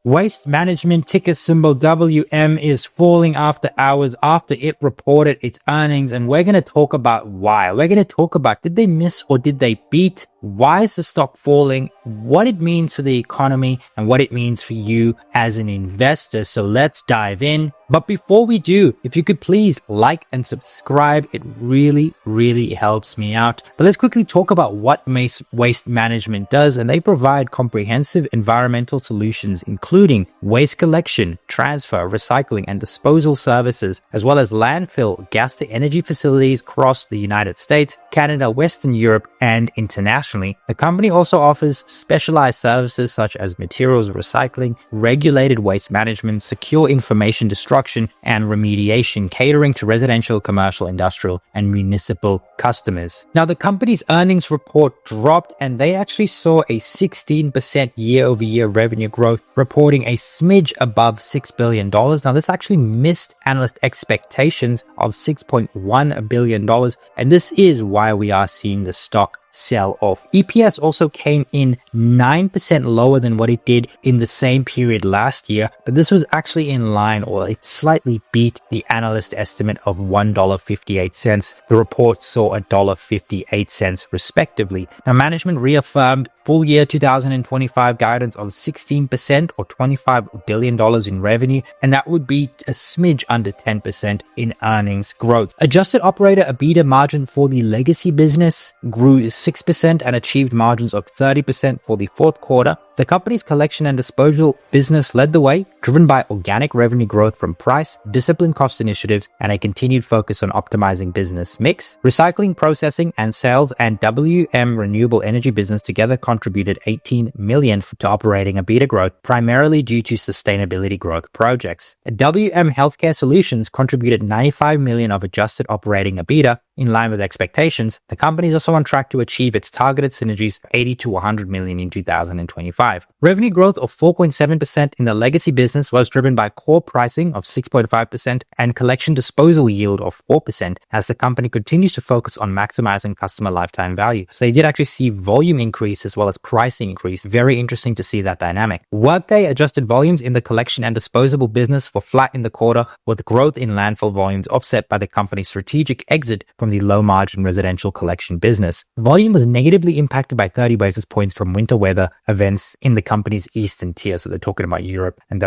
Waste Management, ticker symbol WM, is falling after hours after it reported its earnings, and we're going to talk about why. We're going to talk about, did they miss or did they beat? Why is the stock falling? What it means for the economy and what it means for you as an investor. So let's dive in. But before we do, if you could please like and subscribe, it really, really helps me out. But let's quickly talk about what Waste Management does. And they provide comprehensive environmental solutions, including waste collection, transfer, recycling, and disposal services, as well as landfill, gas to energy facilities across the United States, Canada, Western Europe, and internationally. The company also offers specialized services such as materials recycling, regulated waste management, secure information destruction, and remediation, catering to residential, commercial, industrial, and municipal customers. Now, the company's earnings report dropped, and they actually saw a 16% year-over-year revenue growth, reporting a smidge above $6 billion. Now, this actually missed analyst expectations of $6.1 billion, and this is why we are seeing the stock sell off. EPS also came in 9% lower than what it did in the same period last year, but this was actually in line, or it slightly beat the analyst estimate of $1.58. The report saw $1.58 respectively. Now, management reaffirmed full year 2025 guidance of 16% or $25 billion in revenue, and that would be a smidge under 10% in earnings growth. Adjusted operator EBITDA margin for the legacy business grew 6% and achieved margins of 30% for the fourth quarter. The company's collection and disposal business led the way, driven by organic revenue growth from price, disciplined cost initiatives, and a continued focus on optimizing business mix. Recycling, processing, and sales and WM renewable energy business together contributed $18 million to operating EBITDA growth, primarily due to sustainability growth projects. WM Healthcare Solutions contributed $95 million of adjusted operating EBITDA, in line with expectations. The company is also on track to achieve its targeted synergies of $80 to $100 million in 2025. Revenue growth of 4.7% in the legacy business was driven by core pricing of 6.5% and collection disposal yield of 4%, as the company continues to focus on maximizing customer lifetime value. So they did actually see volume increase as well as pricing increase. Very interesting to see that dynamic. Workday adjusted volumes in the collection and disposable business were flat in the quarter, with growth in landfill volumes offset by the company's strategic exit from the low-margin residential collection business. Volume was negatively impacted by 30 basis points from winter weather events in the company's eastern tier. So they're talking about Europe and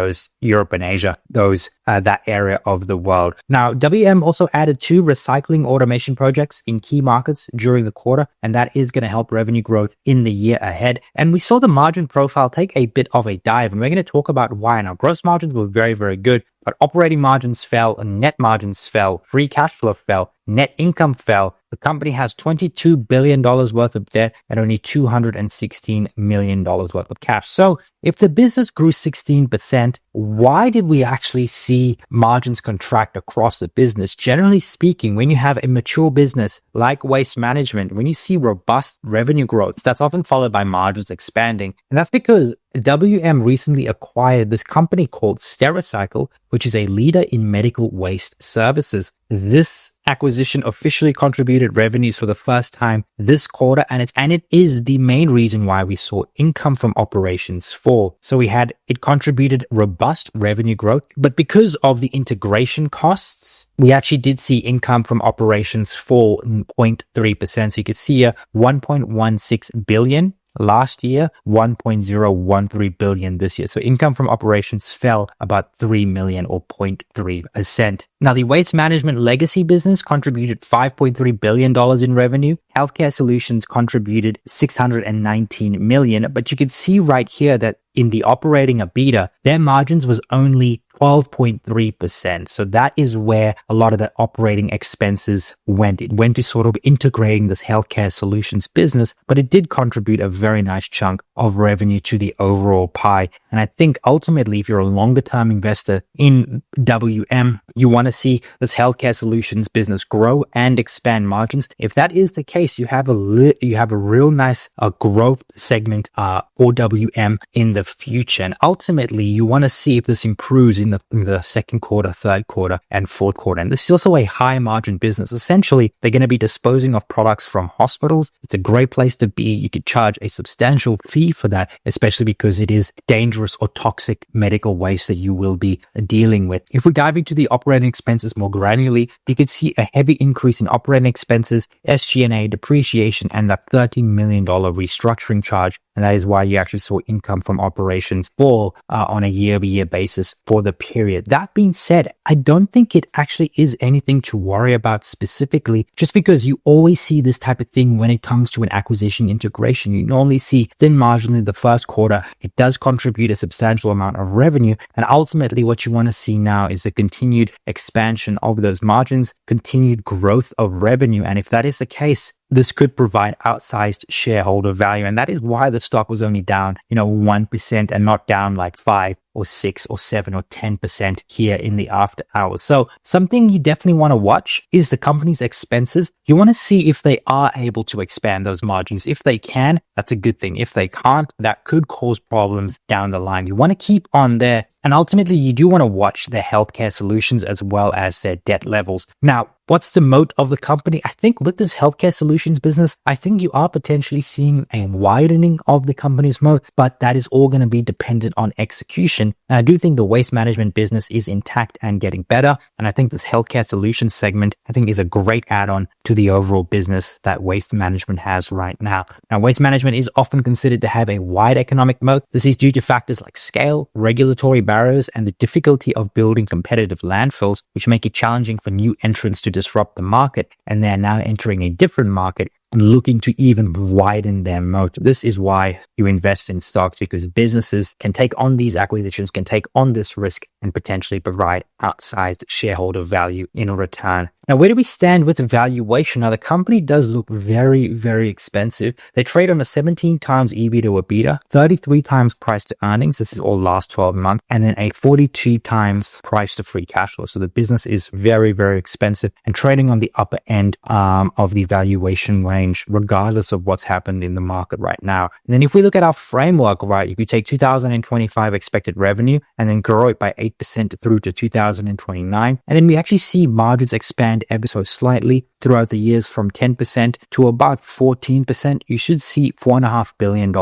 Asia, that area of the world. Now, WM also added 2 recycling automation projects in key markets during the quarter, and that is going to help revenue growth in the year ahead. And we saw the margin profile take a bit of a dive, and we're going to talk about why. Now, gross margins were very, very good, but operating margins fell, net margins fell, free cash flow fell, net income fell. The company has $22 billion worth of debt and only $216 million worth of cash. So if the business grew 16%, why did we actually see margins contract across the business? Generally speaking, when you have a mature business like Waste Management, when you see robust revenue growth, that's often followed by margins expanding. And that's because WM recently acquired this company called Stericycle, which is a leader in medical waste services. This acquisition officially contributed revenues for the first time this quarter, and it is the main reason why we saw income from operations fall. So it contributed robust revenue growth, but because of the integration costs, we actually did see income from operations fall 0.3%. So you could see here $1.16 billion last year, $1.013 billion this year. So income from operations fell about $3 million or 0.3%. Now, the waste management legacy business contributed $5.3 billion in revenue. Healthcare Solutions contributed $619 million. But you can see right here that in the operating EBITDA, their margins was only 12.3%. So that is where a lot of the operating expenses went. It went to sort of integrating this healthcare solutions business, but it did contribute a very nice chunk of revenue to the overall pie. And I think ultimately, if you're a longer term investor in WM, you want to see this healthcare solutions business grow and expand margins. If that is the case, you have a real nice growth segment for WM in the future. And ultimately, you want to see if this improves in the second quarter, third quarter, and fourth quarter. And this is also a high margin business. Essentially, they're going to be disposing of products from hospitals. It's a great place to be. You could charge a substantial fee for that, especially because it is dangerous or toxic medical waste that you will be dealing with. If we dive into the operating expenses more granularly, you could see a heavy increase in operating expenses, SG&A, depreciation, and the $30 million restructuring charge. And that is why you actually saw income from operations fall on a year-over-year basis for the period. That being said, I don't think it actually is anything to worry about specifically, just because you always see this type of thing when it comes to an acquisition integration. You normally see thin margin in the first quarter. It does contribute a substantial amount of revenue. And ultimately, what you want to see now is a continued expansion of those margins, continued growth of revenue. And if that is the case, this could provide outsized shareholder value. And that is why the stock was only down, 1% and not down like 5 or 6 or 7 or 10% here in the after hours. So something you definitely want to watch is the company's expenses. You want to see if they are able to expand those margins. If they can, that's a good thing. If they can't, that could cause problems down the line. You want to keep on there. And ultimately, you do want to watch their healthcare solutions as well as their debt levels. Now, what's the moat of the company? I think with this healthcare solutions business, I think you are potentially seeing a widening of the company's moat, but that is all going to be dependent on execution. And I do think the waste management business is intact and getting better. And I think this healthcare solutions segment, I think, is a great add-on to the overall business that waste management has right now. Now, waste management is often considered to have a wide economic moat. This is due to factors like scale, regulatory barriers, and the difficulty of building competitive landfills, which make it challenging for new entrants to disrupt the market. And they're now entering a different market and looking to even widen their moat. This is why you invest in stocks, because businesses can take on these acquisitions, can take on this risk, and potentially provide outsized shareholder value in return. Now, where do we stand with valuation? Now, the company does look very, very expensive. They trade on a 17 times EV to EBITDA, 33 times price to earnings. This is all last 12 months, and then a 42 times price to free cash flow. So the business is very, very expensive and trading on the upper end of the valuation range, regardless of what's happened in the market right now. And then if we look at our framework, right, if you take 2025 expected revenue and then grow it by 8% through to 2029, and then we actually see margins expand ever so slightly throughout the years from 10% to about 14%, you should see $4.5 billion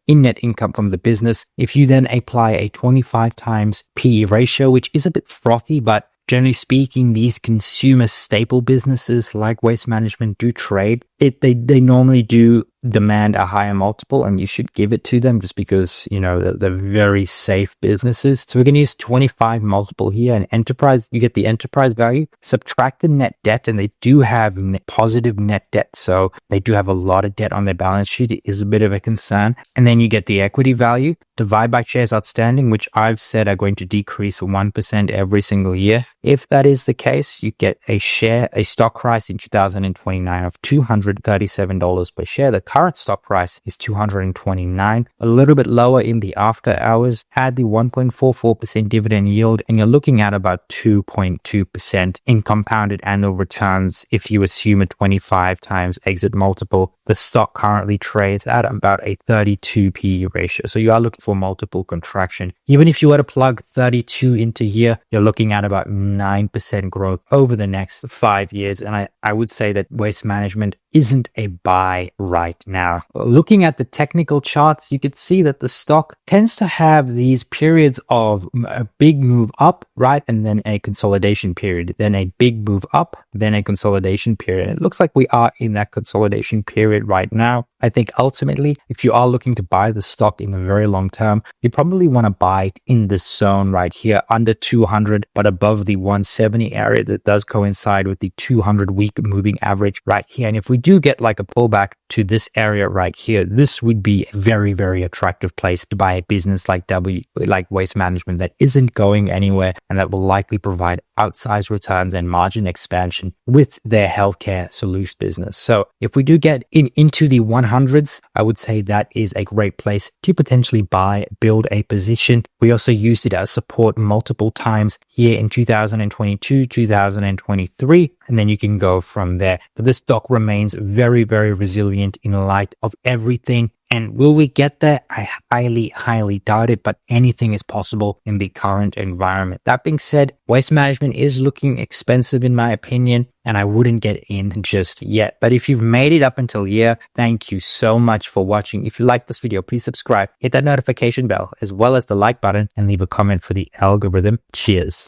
in net income from the business. If you then apply a 25 times PE ratio, which is a bit frothy, but generally speaking, these consumer staple businesses like waste management do trade. They normally do demand a higher multiple, and you should give it to them just because, they're very safe businesses. So we're going to use 25 multiple here, and enterprise, you get the enterprise value, subtract the net debt, and they do have positive net debt. So they do have a lot of debt on their balance sheet. It is a bit of a concern. And then you get the equity value, divide by shares outstanding, which I've said are going to decrease 1% every single year. If that is the case, you get a stock price in 2029 of $237 per share. The current stock price is $229, a little bit lower in the after hours. Add the 1.44% dividend yield, and you're looking at about 2.2% in compounded annual returns. If you assume a 25 times exit multiple, the stock currently trades at about a 32 PE ratio. So you are looking for multiple contraction. Even if you were to plug 32 into here, you're looking at about 9% growth over the next 5 years. And I would say that waste management isn't a buy right now. Looking at the technical charts, you could see that the stock tends to have these periods of a big move up, right? And then a consolidation period, then a big move up, then a consolidation period. It looks like we are in that consolidation period right now. I think ultimately, if you are looking to buy the stock in the very long term, you probably want to buy it in this zone right here, under 200, but above the 170 area that does coincide with the 200-week moving average right here. And if we do get like a pullback to this area right here, this would be a very, very attractive place to buy a business like waste management that isn't going anywhere and that will likely provide outsized returns and margin expansion with their healthcare solutions business. So if we do get into the 100s, I would say that is a great place to potentially build a position. We also used it as support multiple times here in 2022, 2023, and then you can go from there. But this stock remains very, very resilient in light of everything And will we get there? I highly doubt it, but anything is possible in the current environment. That being said, waste management is looking expensive in my opinion, and I wouldn't get in just yet. But if you've made it up until here, thank you so much for watching. If you like this video, please subscribe, hit that notification bell, as well as the like button, and leave a comment for the algorithm. Cheers.